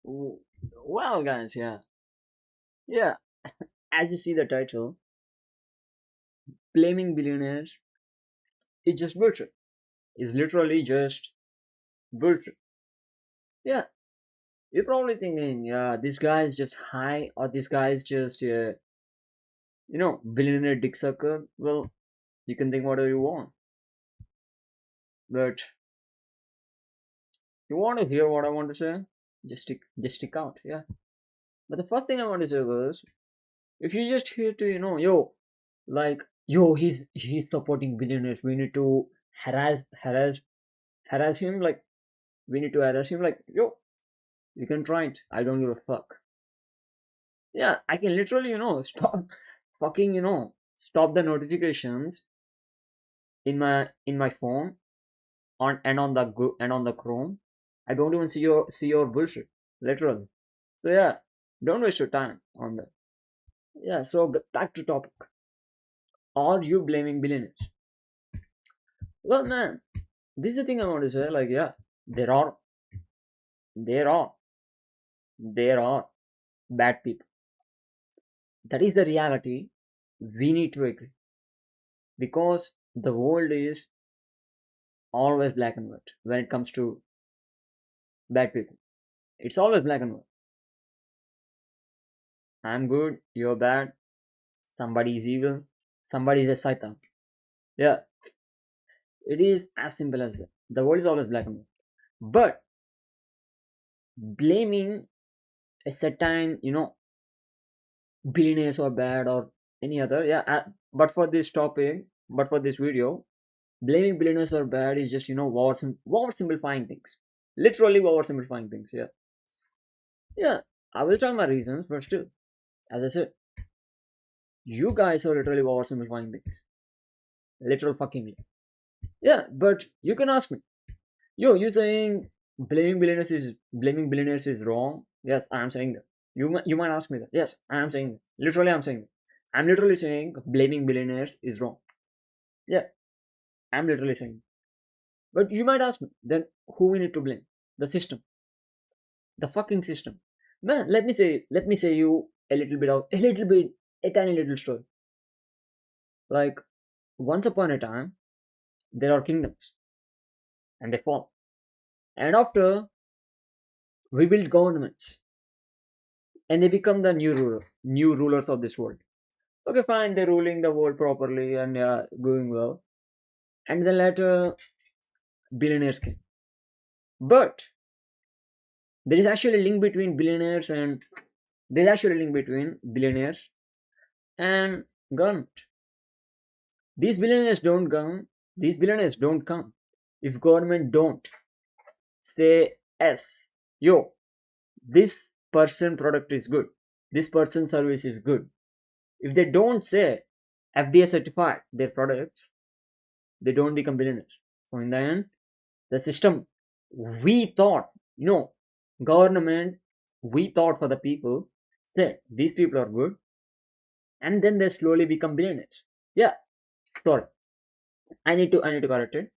W- Well, guys, yeah. As you see the title, blaming billionaires is just bullshit. It's literally just bullshit. Yeah, you're probably thinking, yeah, this guy is just high, or this guy is just, billionaire dick sucker. Well, you can think whatever you want, but you want to hear what I want to say? Just stick out, yeah. But the first thing I want to say was, if you just here to, he's supporting billionaires. We need to harass him. Like, we need to harass him. Like, yo, you can try it. I don't give a fuck. Yeah, I can literally, stop fucking, stop the notifications in my phone on the Chrome. I don't even see your bullshit, literally. So yeah, don't waste your time on that. Yeah, so back to topic. Are you blaming billionaires? Well, man, this is the thing I want to say. Like, yeah, there are, there are, there are bad people. That is the reality. We need to agree because the world is always black and white when it comes to bad people. It's always black and white. I'm good, you're bad, somebody is evil, somebody is a Satan. Yeah, it is as simple as that. The world is always black and white. But blaming a certain, billionaires or bad or any other, yeah, but for this video, blaming billionaires or bad is just, oversimplifying things. Literally oversimplifying things, yeah. Yeah, I will tell my reasons, but still, as I said, you guys are literally oversimplifying things. Literal fucking. Yeah, but you can ask me, yo, you saying blaming billionaires is wrong? Yes, I am saying that. You might ask me that. Yes, I am saying that. Literally, I'm saying that. I'm literally saying blaming billionaires is wrong. Yeah, I'm literally saying. But you might ask me, then who we need to blame? The system, the fucking system. Man, let me say you a tiny little story. Like, once upon a time, there are kingdoms, and they fall. And after, we build governments, and they become the new rulers of this world. Okay, fine, they're ruling the world properly and going well. And then later, billionaires came. But there is actually a link between billionaires and there's actually a link between billionaires and government. These billionaires don't come. These billionaires don't come if government don't say yes. Yo, this person product is good. This person service is good. If they don't say FDA certified their products, they don't become billionaires. So in the end, the system we thought, government we thought for the people said these people are good, and then they slowly become billionaires. Yeah, sorry. I need to correct it.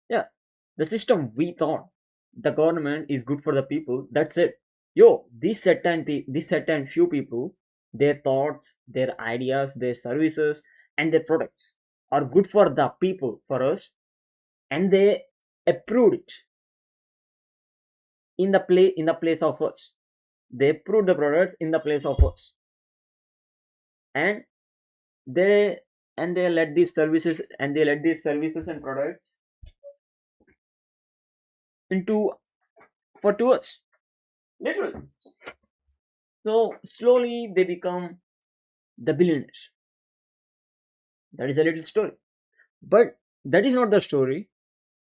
Yeah, the system we thought the government is good for the people. That's it. Yo, these certain few people, their thoughts, their ideas, their services, and their products are good for the people, for us, and they approved it in the place of us. They approved the products in the place of us, and they they let these services and products into for to us, literally. So slowly they become the billionaires. That is a little story, but that is not the story.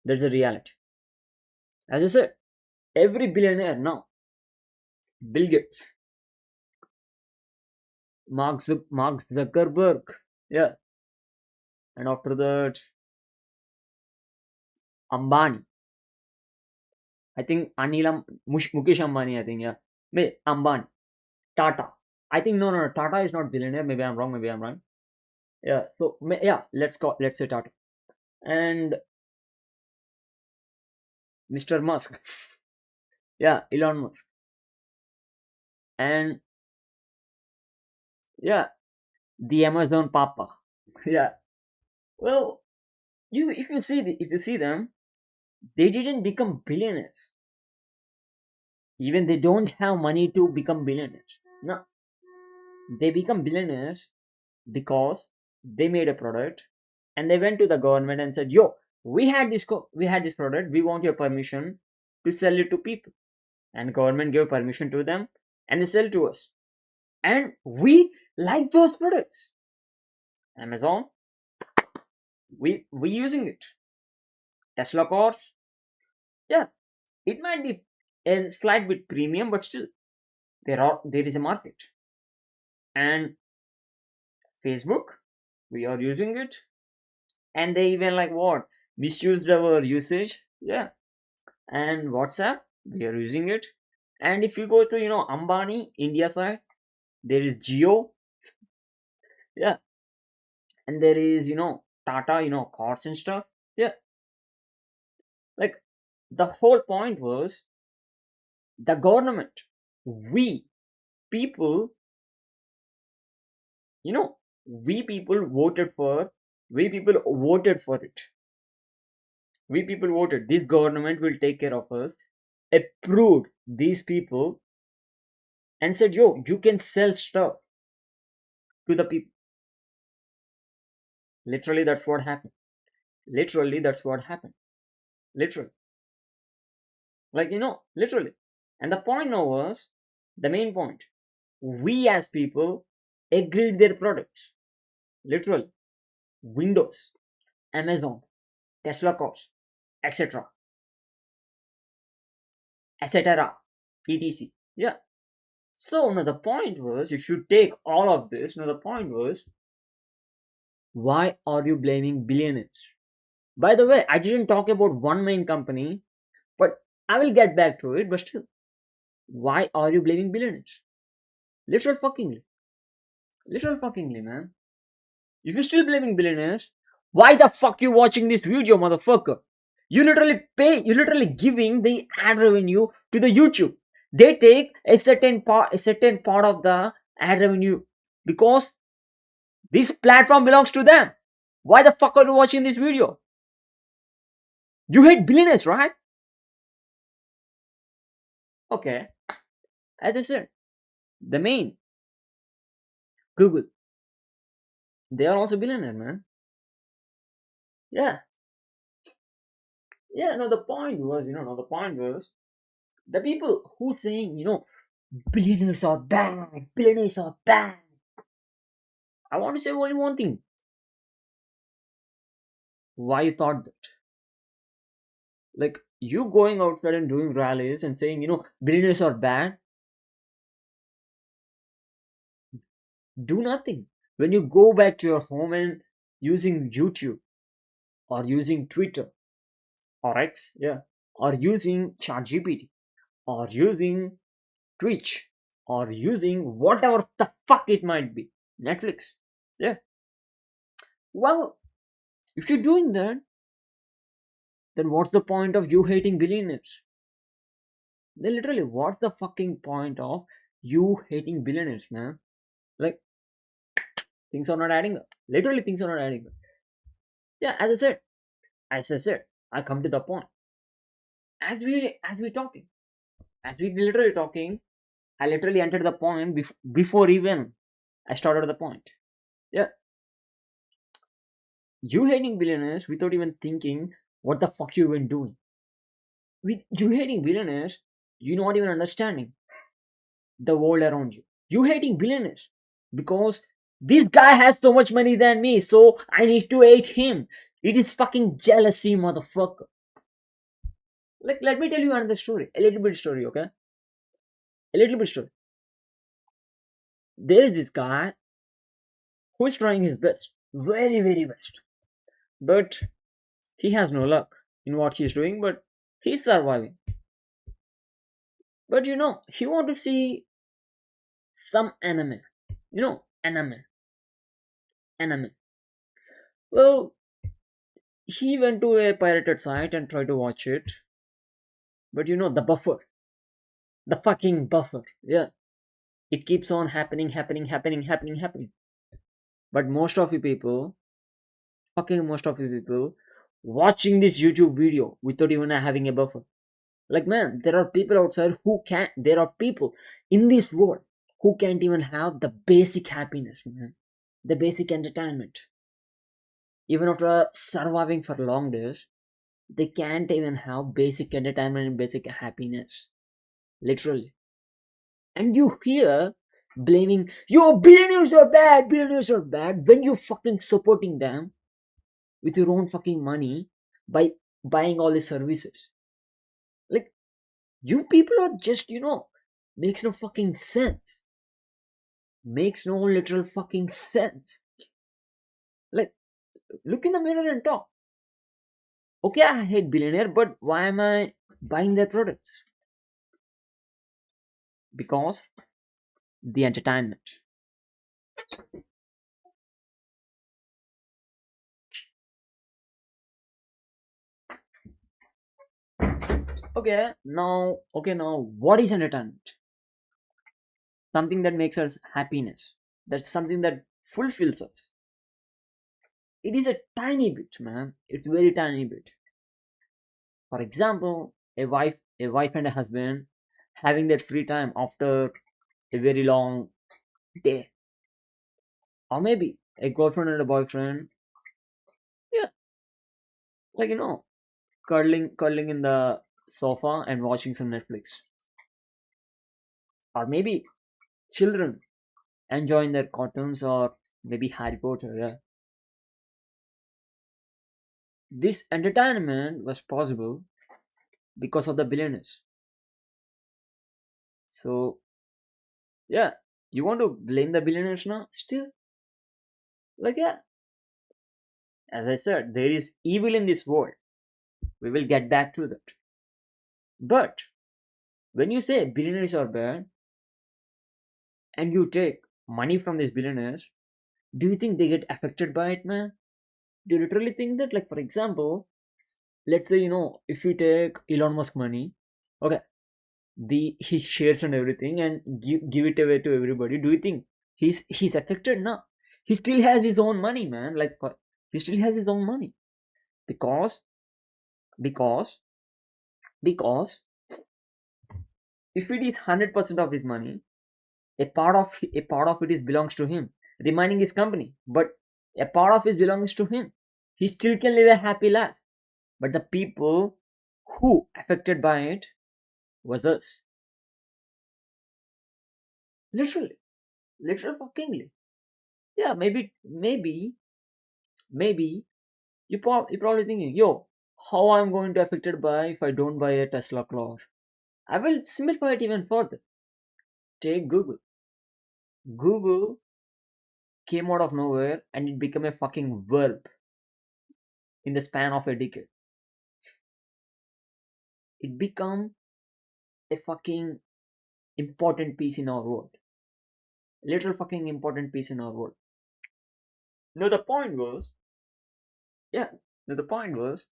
That's a reality. As I said, every billionaire now, Bill Gates, Mark Zuckerberg, yeah, and after that Ambani. I think Mukesh Ambani. I think, yeah, Ambani, Tata. I think, no. Tata is not billionaire. Maybe I'm wrong. Maybe I'm right. Yeah. So yeah, let's say Tata and Mr. Musk. Yeah, Elon Musk. And yeah, the Amazon Papa. Yeah. Well, you if you see them, they didn't become billionaires. Even they don't have money to become billionaires. No, they become billionaires because they made a product and they went to the government and said, "Yo, we had this product. We want your permission to sell it to people." And government gave permission to them, and they sell to us. And we like those products. Amazon, we using it. Tesla cars, yeah, it might be a slight bit premium, but still there is a market. And Facebook, we are using it, and they even like what misused our usage, yeah. And WhatsApp, we are using it. And if you go to Ambani India side, there is Geo, yeah, and there is Tata, cars and stuff, yeah. Like the whole point was the government, we people, you know, we people voted for, we people voted for it. We people voted. This government will take care of us. Approved these people and said, "Yo, you can sell stuff to the people." Literally, that's what happened. Literally, that's what happened. Literally, literally. And the point now was the main point. We as people agreed their products. Literally, Windows, Amazon, Tesla cars, etc., etc., etc. Yeah. So now the point was, if you take all of this, now the point was, why are you blaming billionaires? By the way, I didn't talk about one main company, but I will get back to it. But still, why are you blaming billionaires? Literal fuckingly, literal fuckingly, man. If you're still blaming billionaires, why the fuck you watching this video, motherfucker? You literally giving the ad revenue to the YouTube. They take a certain part of the ad revenue because this platform belongs to them. Why the fuck are you watching this video? You hate billionaires, right? Okay, as I said, the main Google, they are also billionaire, man. Yeah, yeah. No, the point was, no, the point was the people who saying, billionaires are bad, billionaires are bad. I want to say only one thing. Why you thought that? Like you going outside and doing rallies and saying, billionaires are bad. Do nothing. When you go back to your home and using YouTube or using Twitter or X, yeah, or using ChatGPT or using Twitch or using whatever the fuck it might be, Netflix, yeah. Well, if you're doing that, then what's the point of you hating billionaires? Then literally, what's the fucking point of you hating billionaires, man? Like things are not adding up. Literally, things are not adding up. Yeah, as I said, I come to the point. As we talking, as we literally talking, I literally entered the point before even I started the point. Yeah, you hating billionaires without even thinking what the fuck you even doing. With you hating billionaires, you not even understanding the world around you. You hating billionaires because this guy has so much money than me, so I need to hate him. It is fucking jealousy, motherfucker. Like, let me tell you another story, a little bit story, okay? A little bit story. There is this guy who is trying his best, very, very best, but he has no luck in what he's doing, but he's surviving. But he want to see some anime. Anime. Well, he went to a pirated site and tried to watch it, but the buffer, the fucking buffer, yeah. It keeps on happening. But most of you people, fucking most of you people, watching this YouTube video without even having a buffer. Like, man, there are people outside who can't, there are people in this world who can't even have the basic happiness, man. The basic entertainment. Even after surviving for long days, they can't even have basic entertainment and basic happiness. Literally. And you hear blaming, yo, billionaires are bad, when you fucking supporting them with your own fucking money by buying all these services. Like, you people are just, makes no fucking sense. Makes no literal fucking sense. Like, look in the mirror and talk. Okay, I hate billionaire, but why am I buying their products? Because the entertainment. Okay, now, what is entertainment? Something that makes us happiness. That's something that fulfills us. It is a tiny bit, man. It's very tiny bit. For example, a wife and a husband having their free time after a very long day, or maybe a girlfriend and a boyfriend, yeah, like cuddling in the sofa and watching some Netflix, or maybe children enjoying their cartoons or maybe Harry Potter. Yeah, this entertainment was possible because of the billionaires. So yeah, you want to blame the billionaires now? Still, like, yeah, as I said, there is evil in this world. We will get back to that. But when you say billionaires are bad and you take money from these billionaires, do you think they get affected by it, man? Do you literally think that? Like, for example, let's say, if you take Elon Musk money, okay, the his shares and everything, and give it away to everybody, do you think he's affected? No, he still has his own money, man. Like, he still has his own money because because because if it is 100% of his money, a part of it is belongs to him, remaining his company, but a part of it belongs to him. He still can live a happy life, but the people who affected by it was us. Literally, literal fuckingly. Yeah, maybe you're probably thinking, yo, how I'm going to affected by if I don't buy a Tesla car? I will simplify it even further. Take Google. Google came out of nowhere and it became a fucking verb in the span of a decade. It became a fucking important piece in our world. Literal fucking important piece in our world. No, the point was, yeah, no, the point was,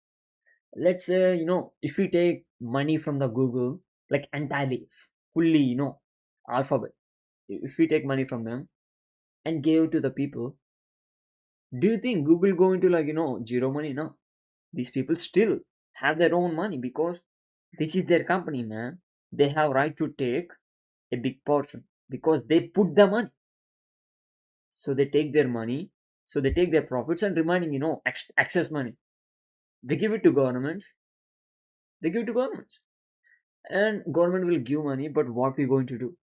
let's say, if we take money from the Google, like entirely, fully, alphabet, if we take money from them and gave to the people, do you think Google going to, like, zero money? No. These people still have their own money because this is their company, man. They have right to take a big portion because they put the money. So they take their money, so they take their profits and remaining, excess money. They give it to governments. They give it to governments, and government will give money. But what we going to do?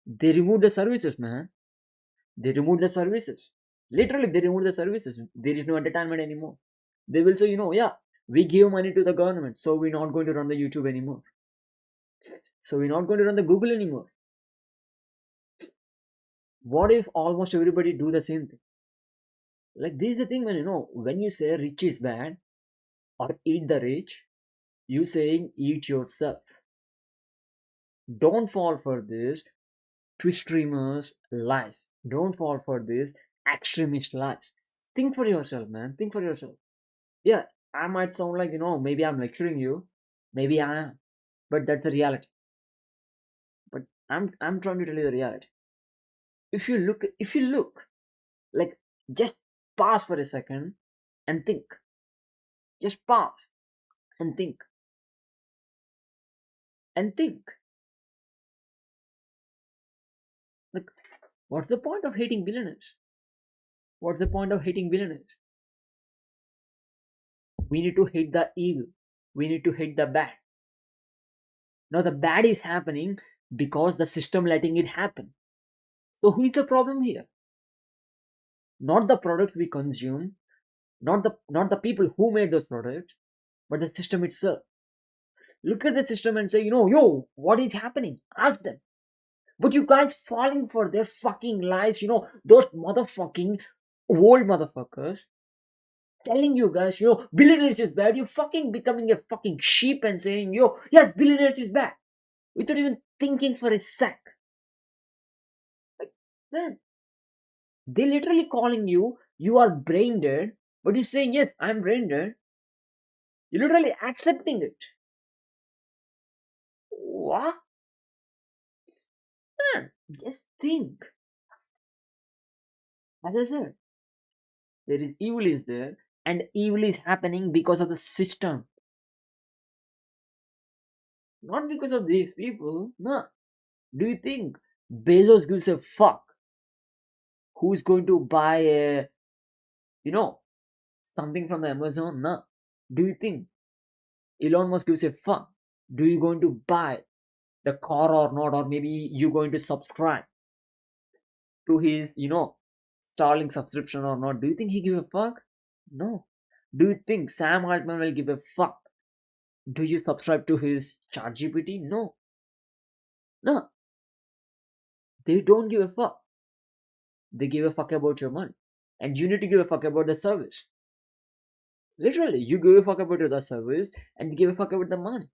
They remove the services, man. They remove the services. Literally, they remove the services. There is no entertainment anymore. They will say, yeah, we give money to the government, so we're not going to run the YouTube anymore. So we're not going to run the Google anymore. What if almost everybody do the same thing? Like, this is the thing, man. When you say rich is bad or eat the rich, you saying eat yourself. Don't fall for this twist streamers lies. Don't fall for this extremist lies. Think for yourself, man. Think for yourself. Yeah, I might sound like, maybe I'm lecturing you. Maybe I am. But that's the reality. But I'm trying to tell you the reality. If you look, like, just pause for a second and think. Just pause and think and think. Like, what's the point of hating billionaires? What's the point of hating billionaires? We need to hate the evil. We need to hate the bad. Now the bad is happening because the system letting it happen. So who is the problem here? Not the products we consume, not the people who made those products, but the system itself. Look at the system and say, yo, what is happening? Ask them. But you guys falling for their fucking lies, those motherfucking old motherfuckers telling you guys, billionaires is bad. You fucking becoming a fucking sheep and saying, yes, billionaires is bad. Without even thinking for a sec. Like, man, they literally calling you are brain dead, but you're saying, yes, I'm brain dead. You're literally accepting it. What? Man, just think. As I said, there is evil is there, and evil is happening because of the system. Not because of these people. No. Do you think Bezos gives a fuck who's going to buy you know, something from the Amazon? No. Do you think Elon Musk gives a fuck? Do you going to buy the car or not? Or maybe you going to subscribe to his, Starlink subscription or not? Do you think he give a fuck? No. Do you think Sam Altman will give a fuck? Do you subscribe to his ChatGPT? No. No. They don't give a fuck. They give a fuck about your money. And you need to give a fuck about the service. Literally, you give a fuck about the service and you give a fuck about the money.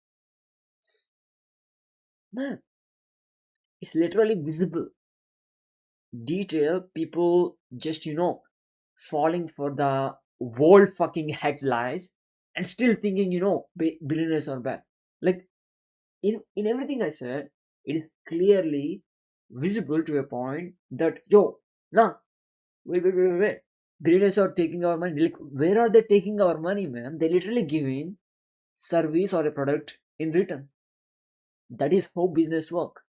Man, it's literally visible. Detail, people just, falling for the world fucking heads lies and still thinking, billionaires are bad. Like, in everything I said, it is clearly visible to a point that, nah, wait. Billionaires are taking our money. Like, where are they taking our money, man? They literally giving service or a product in return. That is how business work.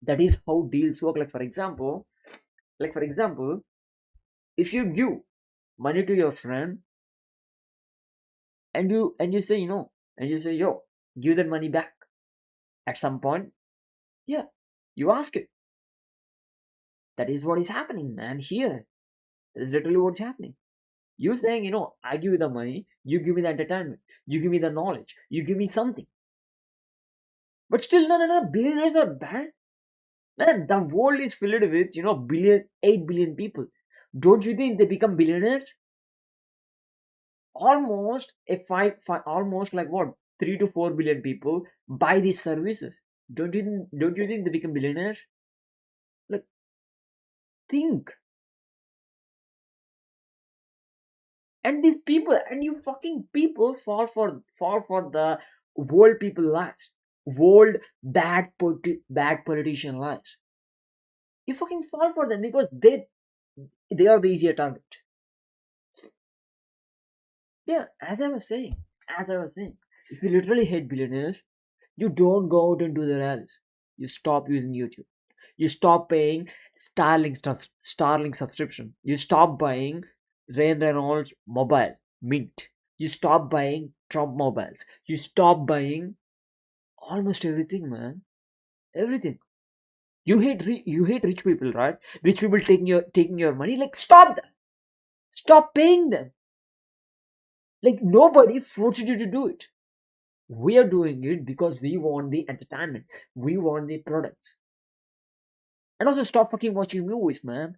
That is how deals work. Like for example, if you give money to your friend and you say, and you say, yo, give that money back at some point, yeah, you ask it. That is what is happening, man. Here, that is literally what's happening. You saying, I give you the money, you give me the entertainment, you give me the knowledge, you give me something. But still, no, billionaires are bad. Man, the world is filled with, 8 billion people. Don't you think they become billionaires? Almost almost like what, 3 to 4 billion people buy these services. Don't you think they become billionaires? Like, think. And these people, and you fucking people fall for the world people lies, world bad politician lies. You fucking fall for them because they are the easier target. Yeah, as I was saying, if you literally hate billionaires, you don't go out and do the rallies. You stop using YouTube. You stop paying Starlink subscription. You stop buying Ryan Reynolds mobile Mint. You stop buying Trump mobiles. You stop buying almost everything, man. Everything. You hate rich people, right? Rich people taking your money. Like, stop that. Stop paying them. Like, nobody forced you to do it. We are doing it because we want the entertainment. We want the products. And also stop fucking watching movies, man.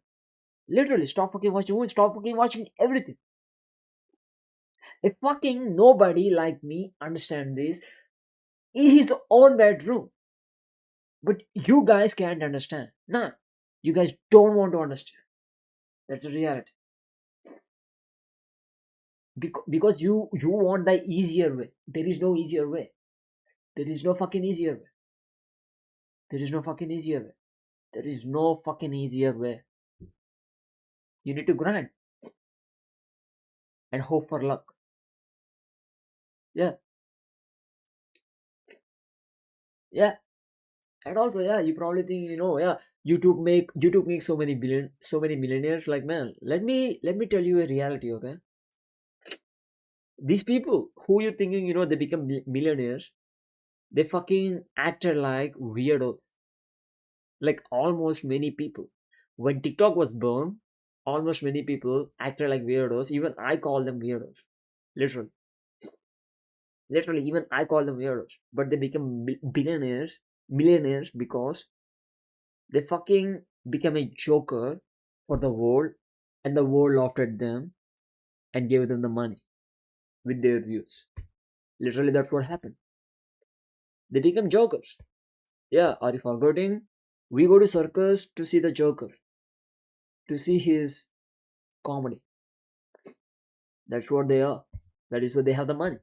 Literally, stop fucking watching movies. Stop fucking watching everything. If fucking nobody like me understand this in his own bedroom, but you guys can't understand. Nah, you guys don't want to understand. That's the reality. Because you want the easier way. There is no easier way. There is no fucking easier way. There is no fucking easier way. There is no fucking easier way. You need to grind and hope for luck. Yeah, yeah. And also, yeah, you probably think, yeah, YouTube make so many millionaires. Like, man, let me tell you a reality, okay? These people who you thinking, they become millionaires, they fucking acted like weirdos. Like almost many people. When TikTok was born, almost many people acted like weirdos. Even I call them weirdos. Literally. Literally, even I call them weirdos. But they become billionaires, millionaires because they fucking became a joker for the world, and the world laughed at them and gave them the money with their views. Literally, that's what happened. They become jokers. Yeah, are you forgetting? We go to circus to see the Joker, to see his comedy. That's what they are. That is where they have the money.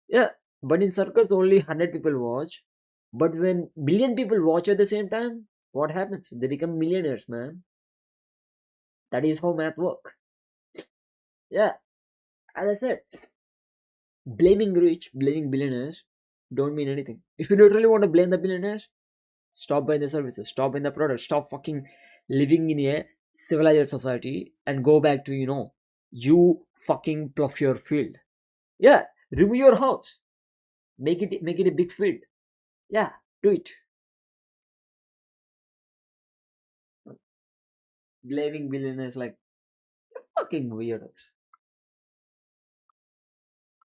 Yeah, but in circus only 100 people watch. But when billion people watch at the same time, what happens? They become millionaires, man. That is how math work. Yeah, as I said, blaming rich, blaming billionaires don't mean anything. If you literally want to blame the billionaires, stop buying the services, stop buying the products, stop fucking living in a civilized society and go back to, you fucking plough your field. Yeah, remove your house. Make it a big field. Yeah, do it. Blaming billionaires like fucking weirdos.